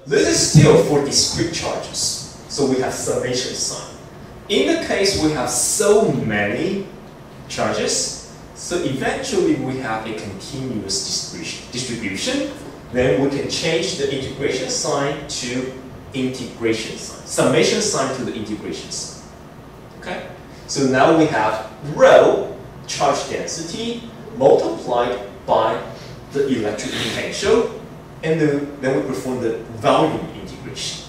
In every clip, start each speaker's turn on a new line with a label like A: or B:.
A: this is still for discrete charges. So we have summation sign. In the case we have so many charges, so eventually we have a continuous distribution. Then we can change the integration sign to integration sign, summation sign to the integration sign. Okay? So now we have rho, charge density, multiplied by the electric potential, and then we perform the volume integration.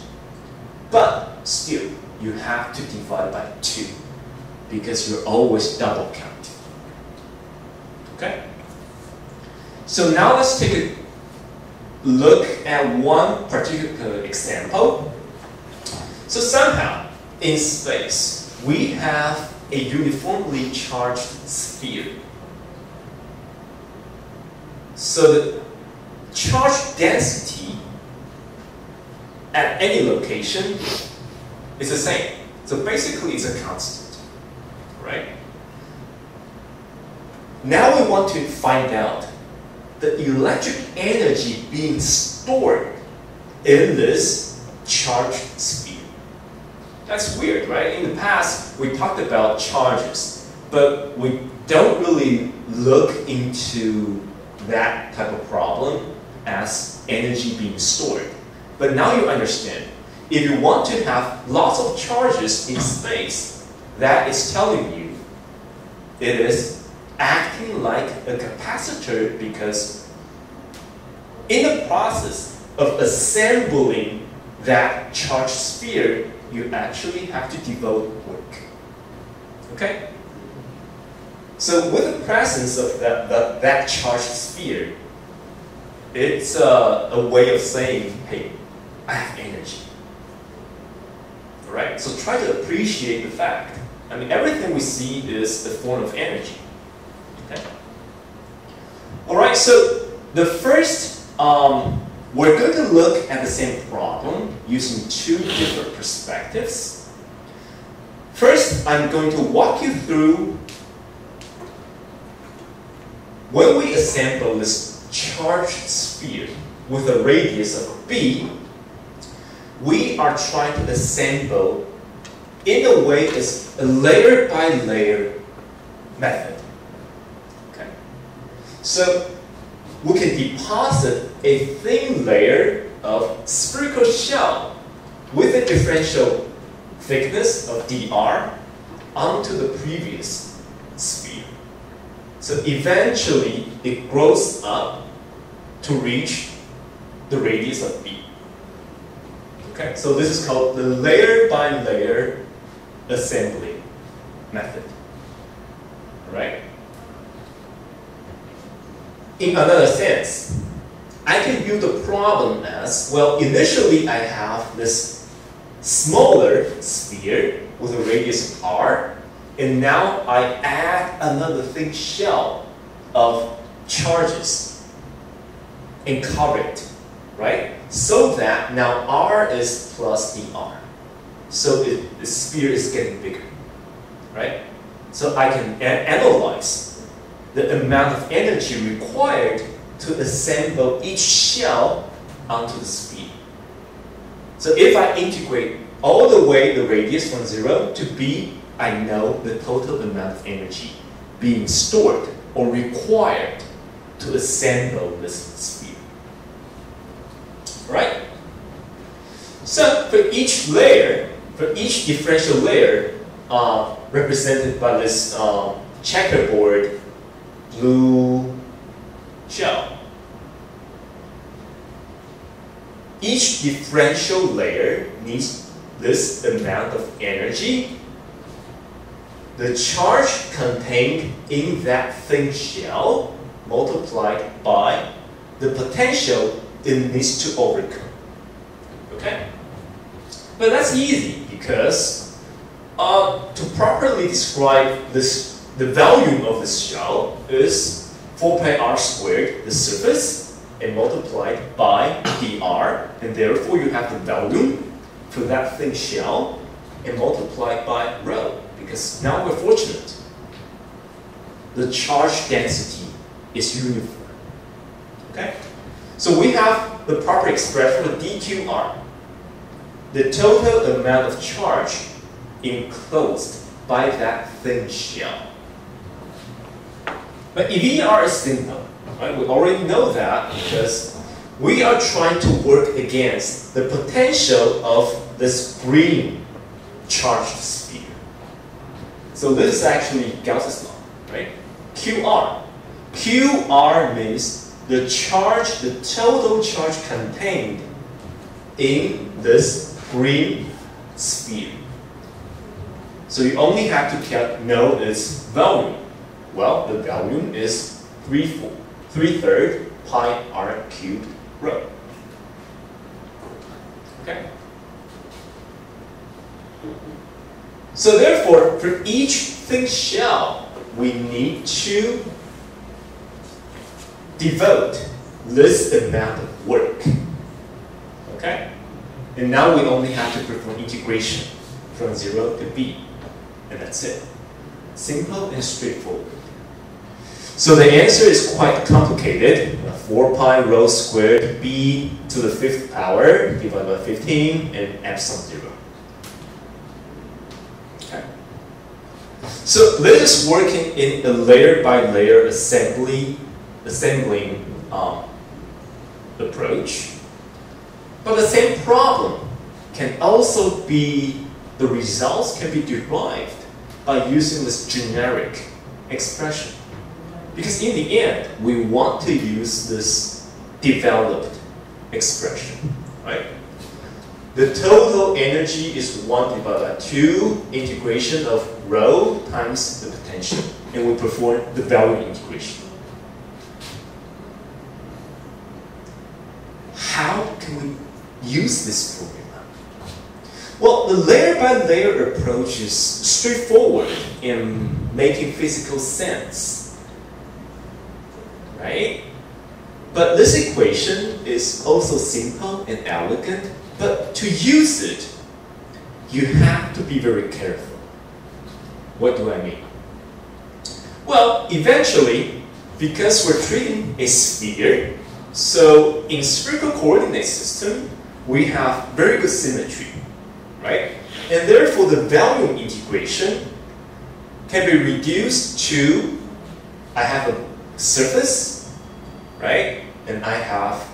A: But still, you have to divide by 2 because you're always double counting. Okay? So now let's take a look at one particular example. So somehow, in space, we have a uniformly charged sphere. So the charge density at any location is the same. So basically it's a constant, right? Now we want to find out the electric energy being stored in this charged sphere. That's weird, right? In the past, we talked about charges, but we don't really look into that type of problem as energy being stored. But now you understand. If you want to have lots of charges in space, that is telling you it is acting like a capacitor, because in the process of assembling that charged sphere, you actually have to devote work. Okay? So with the presence of that charged sphere, it's a way of saying, hey, I have energy. Alright? So try to appreciate the fact. I mean, everything we see is a form of energy. Okay? Alright, so the first, we're going to look at the same problem using 2 different perspectives. First, I'm going to walk you through when we assemble this charged sphere with a radius of b, we are trying to assemble in a way it's a layer by layer method. Okay? So we can deposit a thin layer of spherical shell with a differential thickness of dr onto the previous sphere. So eventually it grows up to reach the radius of b. Okay, so this is called the layer by layer assembly method. Right? In another sense, I can view the problem as, well, initially I have this smaller sphere with a radius of r, and now I add another thin shell of charges and cover it, right? So that now r is plus dr. So the sphere is getting bigger, right? So I can analyze the amount of energy required to assemble each shell onto the sphere. So if I integrate all the way the radius from 0 to b, I know the total amount of energy being stored or required to assemble this sphere. Right? So for each layer, for each differential layer represented by this checkerboard blue shell, each differential layer needs this amount of energy. The charge contained in that thin shell multiplied by the potential it needs to overcome. Okay? But that's easy because to properly describe this, the volume of this shell is 4 pi r squared, the surface, and multiplied by dr, and therefore you have the volume for that thin shell and multiplied by rho, because now we're fortunate. The charge density is uniform. Okay? So we have have the proper expression for dQr, the total amount of charge enclosed by that thin shell. But EVR is simple, right? We already know that because we are trying to work against the potential of this green charged sphere. So this is actually Gauss's law, right? QR. QR means the charge, the total charge contained in this green sphere. So you only have to know its volume. Well, the volume is 3/3 pi r cubed rho. Okay. So therefore, for each thin shell, we need to devote this amount of work. Okay? And now we only have to perform integration from 0 to b. And that's it. Simple and straightforward. So the answer is quite complicated. 4 pi rho squared b to the 5th power divided by 15 and epsilon 0. Okay. So this is working in a layer by layer assembling approach. But the same problem can also be, the results can be derived by using this generic expression. Because in the end, we want to use this developed expression, right? The total energy is 1 divided by 2 integration of rho times the potential, and we perform the value integration. How can we use this formula? Well, the layer by layer approach is straightforward in making physical sense, right? But this equation is also simple and elegant, but to use it, you have to be very careful. What do I mean? Well, eventually, because we're treating a sphere, so in spherical coordinate system, we have very good symmetry, right? And therefore, the volume integration can be reduced to, I have a surface, right? And I have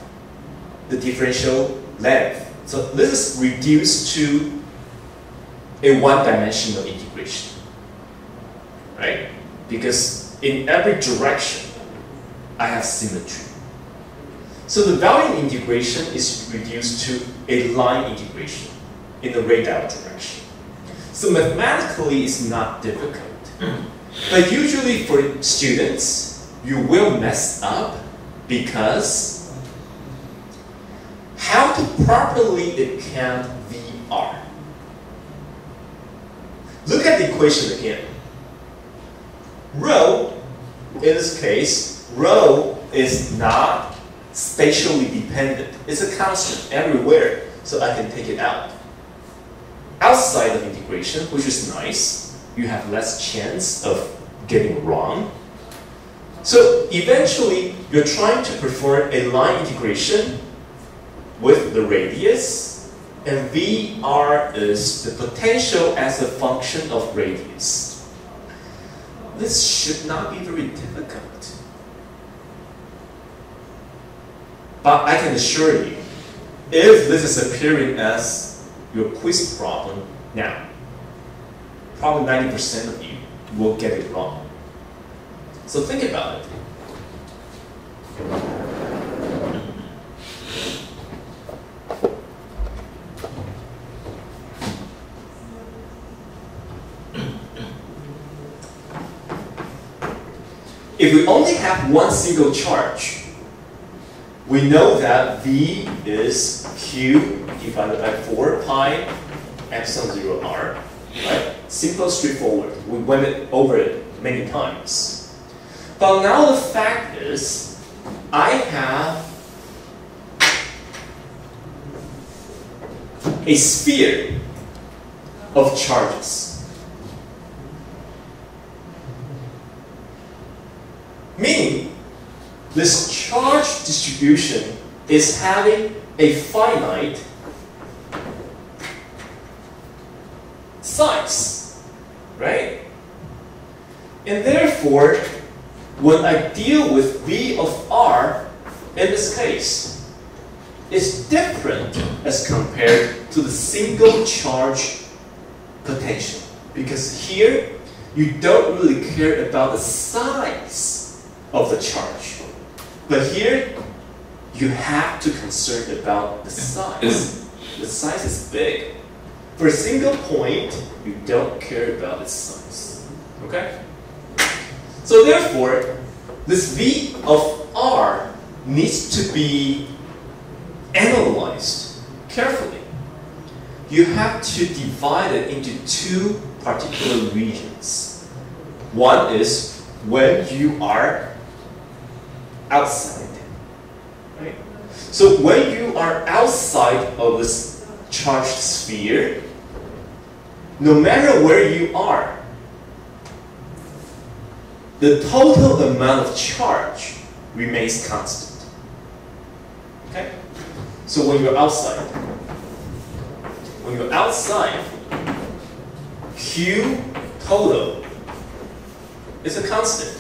A: the differential length. So this is reduced to a one-dimensional integration, right? Because in every direction, I have symmetry. So the volume integration is reduced to a line integration in the radial direction. So mathematically, it's not difficult. But usually for students, you will mess up because how to properly account VR. Look at the equation again. Rho, in this case, rho is not spatially dependent. It's a constant everywhere, so I can take it out. Outside of integration, which is nice, you have less chance of getting wrong. So eventually, you're trying to perform a line integration with the radius, and VR is the potential as a function of radius. This should not be very difficult. But I can assure you, if this is appearing as your quiz problem now, probably 90% of you will get it wrong. So think about it. If we only have one single charge, we know that V is Q divided by 4 pi epsilon 0 r, right? Simple, straightforward. We went over it many times. But now the fact is, I have a sphere of charges. Meaning, this charge distribution is having a finite size, right? And therefore, when I deal with V of R, in this case, it's different as compared to the single charge potential. Because here, you don't really care about the size of the charge. But here, you have to concern about the size. The size is big. For a single point, you don't care about its size. Okay? So therefore, this V of R needs to be analyzed carefully. You have to divide it into two particular regions. One is when you are outside. Right? So when you are outside of this charged sphere, no matter where you are, the total amount of charge remains constant. Okay? So when you're outside, Q total is a constant.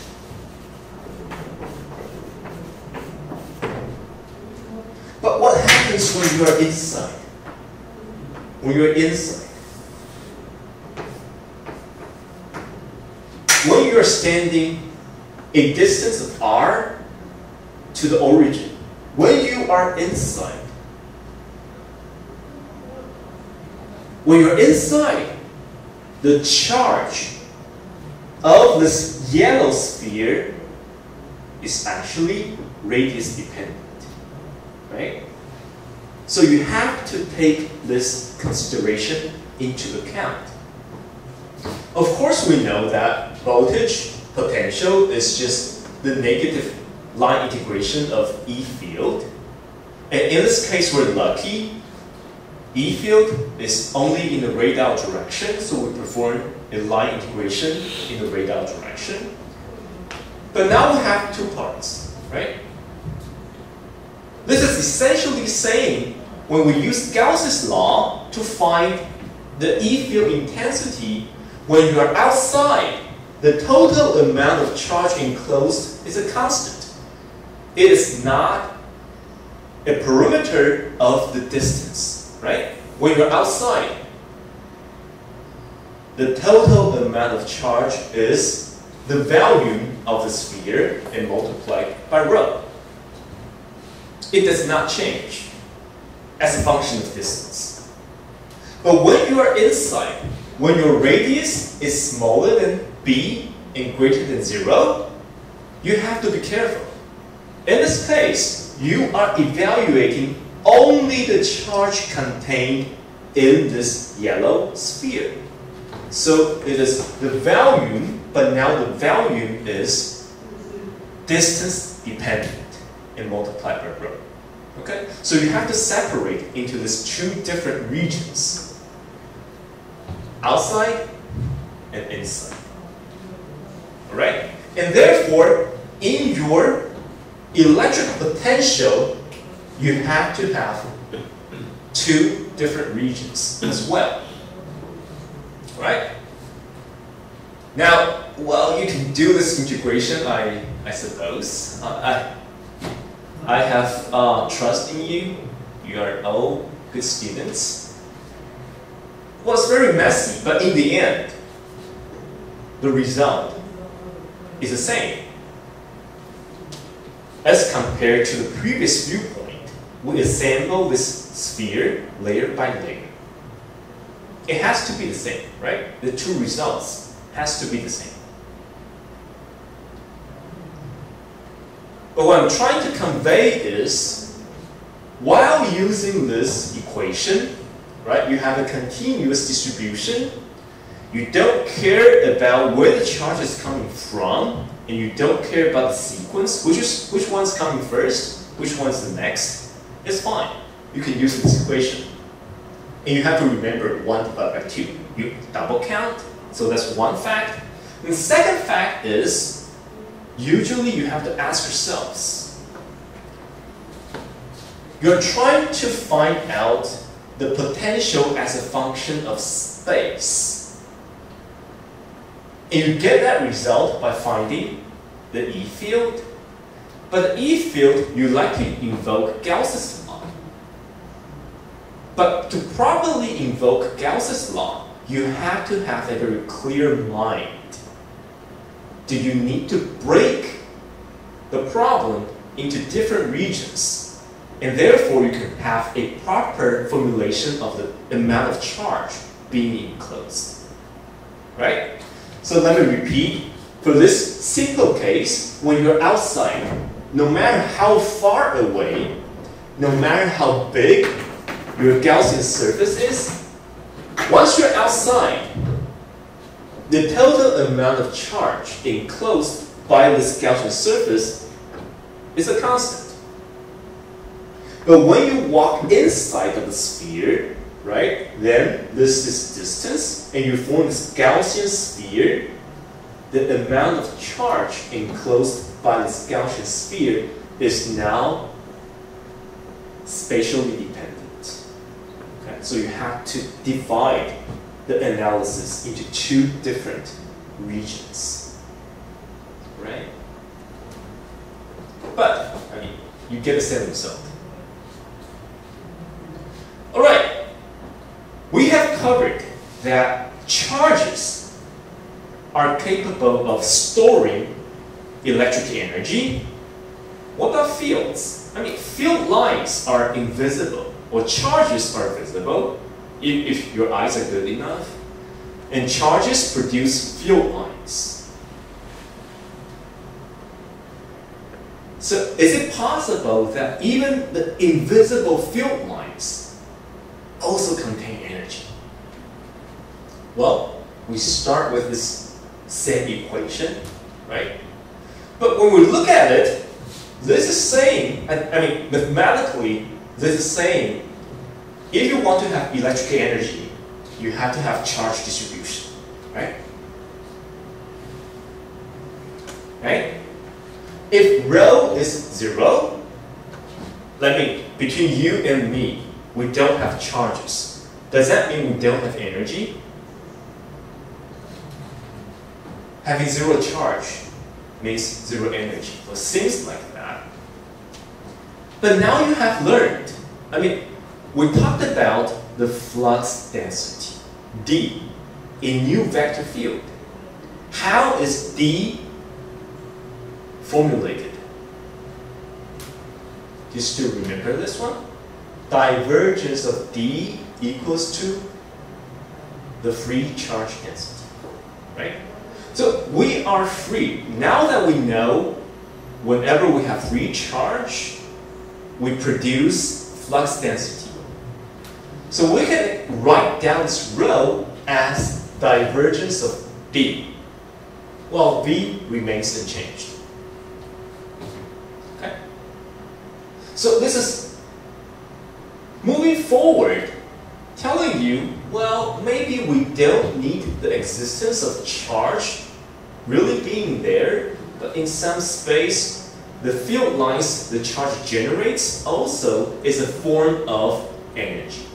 A: But what happens when you are inside? When you're inside, when you're standing a distance of R to the origin, when you are inside, the charge of this yellow sphere is actually radius dependent, right? So you have to take this consideration into account. Of course, we know that voltage potential is just the negative line integration of E field. And in this case, we're lucky. E field is only in the radial direction, so we perform a line integration in the radial direction. But now we have two parts, right? This is essentially saying when we use Gauss's law to find the E field intensity when you are outside, the total amount of charge enclosed is a constant. It is not a parameter of the distance, right? When you're outside, the total amount of charge is the volume of the sphere and multiplied by rho. It does not change as a function of distance. But when you are inside, when your radius is smaller than b and greater than 0, you have to be careful. In this case, you are evaluating only the charge contained in this yellow sphere. So it is the volume, but now the volume is distance dependent and multiplied by rho. Okay? So you have to separate into these two different regions: outside and inside. Alright? And therefore, in your electric potential, you have to have two different regions as well. Right? Now, well, you can do this integration, I suppose. I have trust in you. You are all good students. Well, it's very messy, but in the end, the result is the same. As compared to the previous viewpoint, we assemble this sphere layer by layer. It has to be the same, right? The two results has to be the same. But what I'm trying to convey is, while using this equation, right, you have a continuous distribution. You don't care about where the charge is coming from, and you don't care about the sequence, which one's coming first, which one's the next. It's fine. You can use this equation. And you have to remember 1 divided by 2. You double count, so that's one fact. And the second fact is, usually you have to ask yourselves, you're trying to find out the potential as a function of space. And you get that result by finding the E field. But the E field, you like to invoke Gauss's law. But to properly invoke Gauss's law, you have to have a very clear mind. Do you need to break the problem into different regions? And therefore, you can have a proper formulation of the amount of charge being enclosed. Right? So let me repeat. For this simple case, when you're outside, no matter how far away, no matter how big your Gaussian surface is, once you're outside, the total amount of charge enclosed by this Gaussian surface is a constant. But when you walk inside of the sphere, right, then this is distance, and you form this Gaussian sphere, the amount of charge enclosed by this Gaussian sphere is now spatially dependent. Okay? So you have to divide the analysis into two different regions. Right? But, I mean, you get the same result. Alright, we have covered that charges are capable of storing electric energy. What about fields? I mean, field lines are invisible, or charges are visible, if your eyes are good enough. And charges produce field lines. So is it possible that even the invisible field lines also contain energy? Well, we start with this same equation, right? But when we look at it, this is saying, I mean, mathematically, this is saying, if you want to have electric energy, you have to have charge distribution, right? Right? If rho is 0, that means between you and me, we don't have charges. Does that mean we don't have energy? Having 0 charge means 0 energy. Well, it seems like that. But now you have learned. I mean, we talked about the flux density, D, a new vector field. How is D formulated? Do you still remember this one? Divergence of D equals to the free charge density, right? So we are free. Now that we know whenever we have free charge, we produce flux density. So we can write down this rho as divergence of D, while V remains unchanged. Okay? So this is moving forward, telling you, well, maybe we don't need the existence of charge really being there, but in some space, the field lines the charge generates also is a form of energy,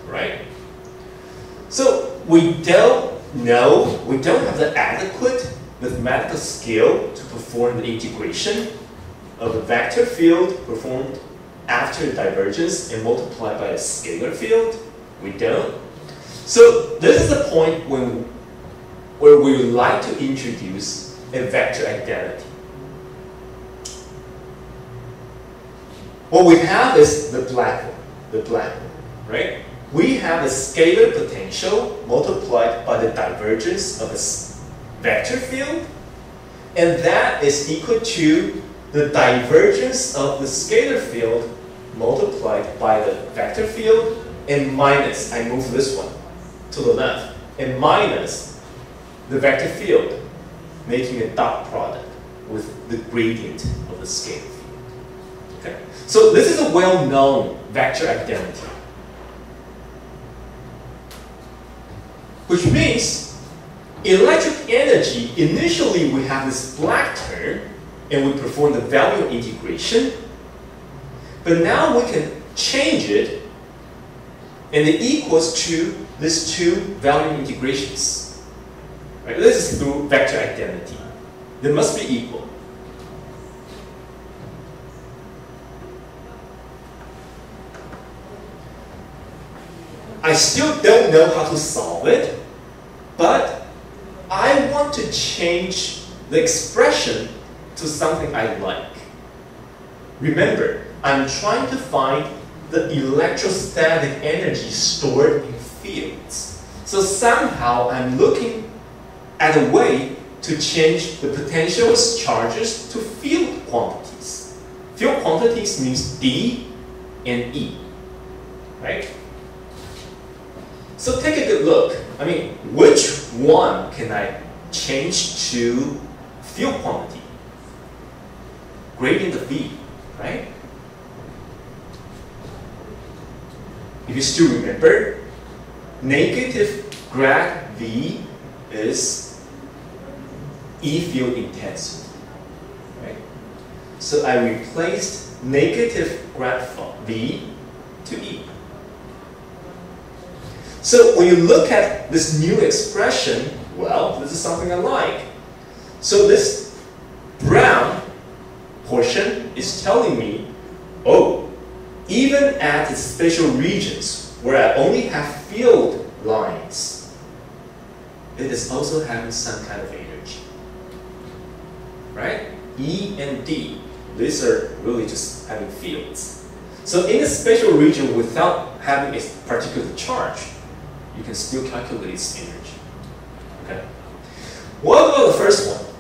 A: right? So we don't know, we don't have the adequate mathematical skill to perform the integration of a vector field performed after divergence and multiplied by a scalar field. We don't. So this is the point where we would like to introduce a vector identity. What we have is the black one, right? We have a scalar potential multiplied by the divergence of a vector field, and that is equal to the divergence of the scalar field multiplied by the vector field, and minus, I move this one to the left, and minus the vector field, making a dot product with the gradient of the scalar field. Okay? So this is a well-known vector identity, which means electric energy, initially we have this black term, and we perform the value integration. But now we can change it, and it equals to these two value integrations. Right? This is through vector identity. They must be equal. I still don't know how to solve it, but I want to change the expression to something I like. Remember, I'm trying to find the electrostatic energy stored in fields. So somehow I'm looking at a way to change the potentials charges to field quantities. Field quantities means D and E, right? So take a good look. I mean, which one can I change to field quantity? Gradient of V, right? If you still remember, negative grad V is E field intensity, right? So I replaced negative grad V to E. So when you look at this new expression, well, this is something I like. So this brown portion is telling me, oh, even at its spatial regions where I only have field lines, it is also having some kind of energy. Right? E and D, these are really just having fields. So in a spatial region without having a particular charge, you can still calculate its energy. Okay. What about the first one?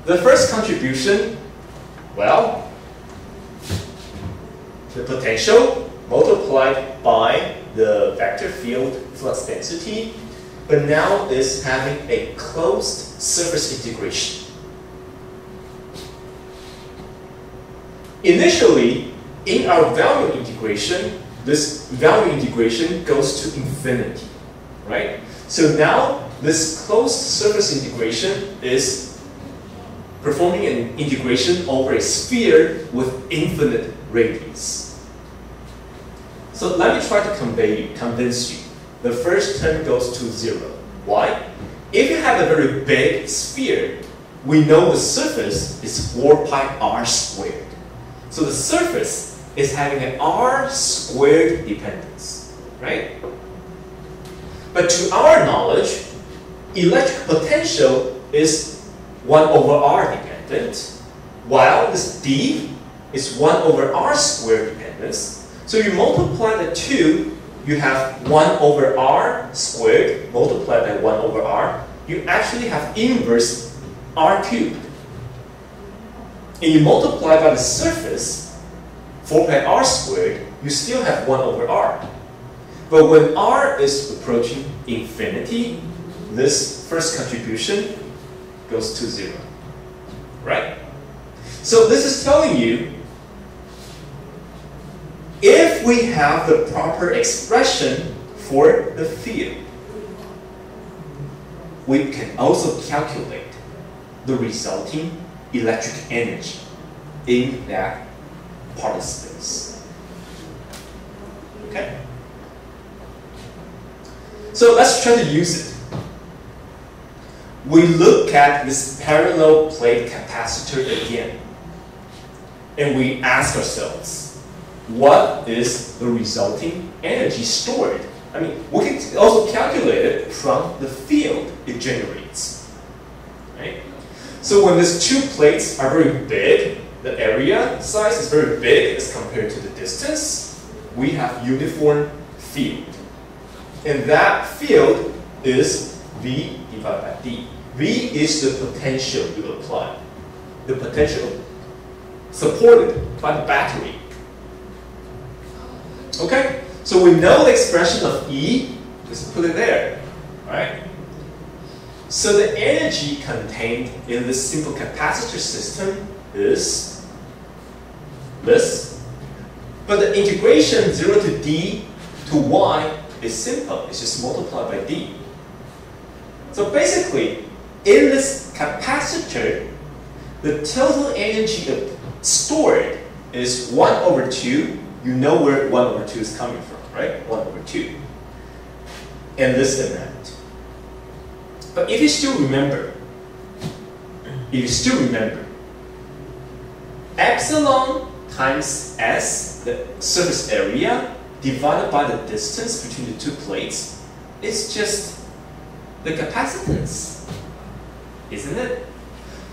A: The first contribution, well, the potential multiplied by the vector field flux density, but now is having a closed surface integration. Initially, in our value integration, this value integration goes to infinity, right? So now this closed surface integration is performing an integration over a sphere with infinite radius. So let me try to convince you. The first term goes to 0. Why? If you have a very big sphere, we know the surface is 4 pi r squared. So the surface is having an r squared dependence, right? But to our knowledge, electric potential is 1 over r dependent, while this D is 1 over r squared dependence. So you multiply the two, you have 1 over r squared multiplied by 1 over r. You actually have inverse r cubed. And you multiply by the surface, 4 pi r squared, you still have 1 over r. But when r is approaching infinity, this first contribution goes to 0. Right? So this is telling you, if we have the proper expression for the field, we can also calculate the resulting electric energy in that part of space. Okay? So let's try to use it. We look at this parallel plate capacitor again, and we ask ourselves, what is the resulting energy stored? I mean, we can also calculate it from the field it generates. Right? So when these two plates are very big, the area size is very big as compared to the distance, we have uniform field. And that field is V divided by D. V is the potential you apply. The potential supported by the battery. Okay? So we know the expression of E, just put it there. Right? So the energy contained in this simple capacitor system is this. But the integration 0 to D to Y is simple. It's just multiplied by D. So basically, in this capacitor, the total energy stored is 1/2. You know where 1/2 is coming from, right? 1/2. And this amount. But if you still remember, epsilon times S, the surface area, divided by the distance between the two plates, is just the capacitance, isn't it?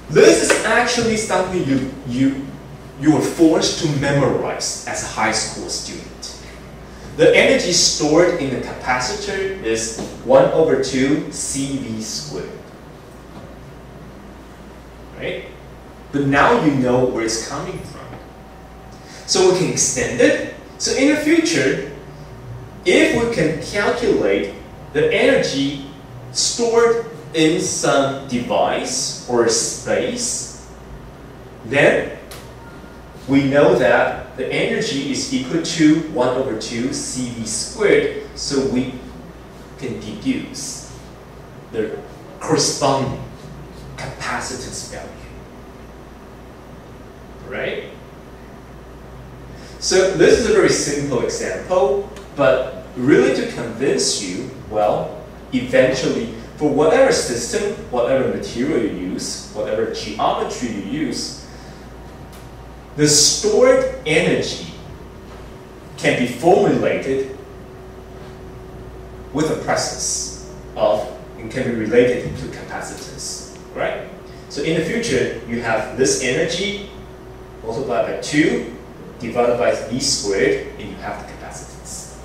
A: This is actually something you were forced to memorize as a high school student. The energy stored in the capacitor is 1/2 CV squared. Right? But now you know where it's coming from. So we can extend it. So in the future, if we can calculate the energy stored in some device or space, then we know that the energy is equal to 1/2 CV squared, so we can deduce the corresponding capacitance value. Right? So this is a very simple example, but really to convince you, well, eventually, for whatever system, whatever material you use, whatever geometry you use, the stored energy can be formulated with the presence of, and can be related to capacitance, right? So in the future, you have this energy multiplied by 2, divided by V squared, and you have the capacitance.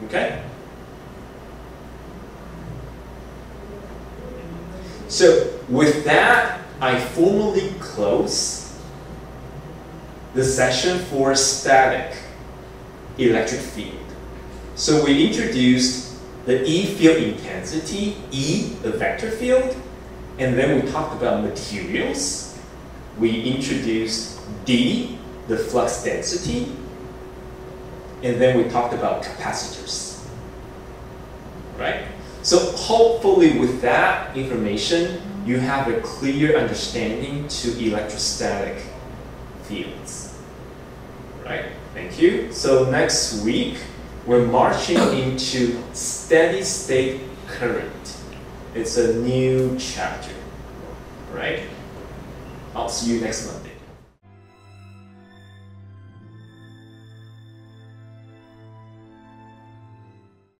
A: Okay? So with that, I formally close the session for static electric field. So we introduced the E field intensity, E, the vector field, and then we talked about materials. We introduced D, the flux density, and then we talked about capacitors. Right? So hopefully with that information, you have a clear understanding to electrostatic fields. Right? Thank you. So next week, we're marching into steady state current. It's a new chapter. Right? I'll see you next Monday.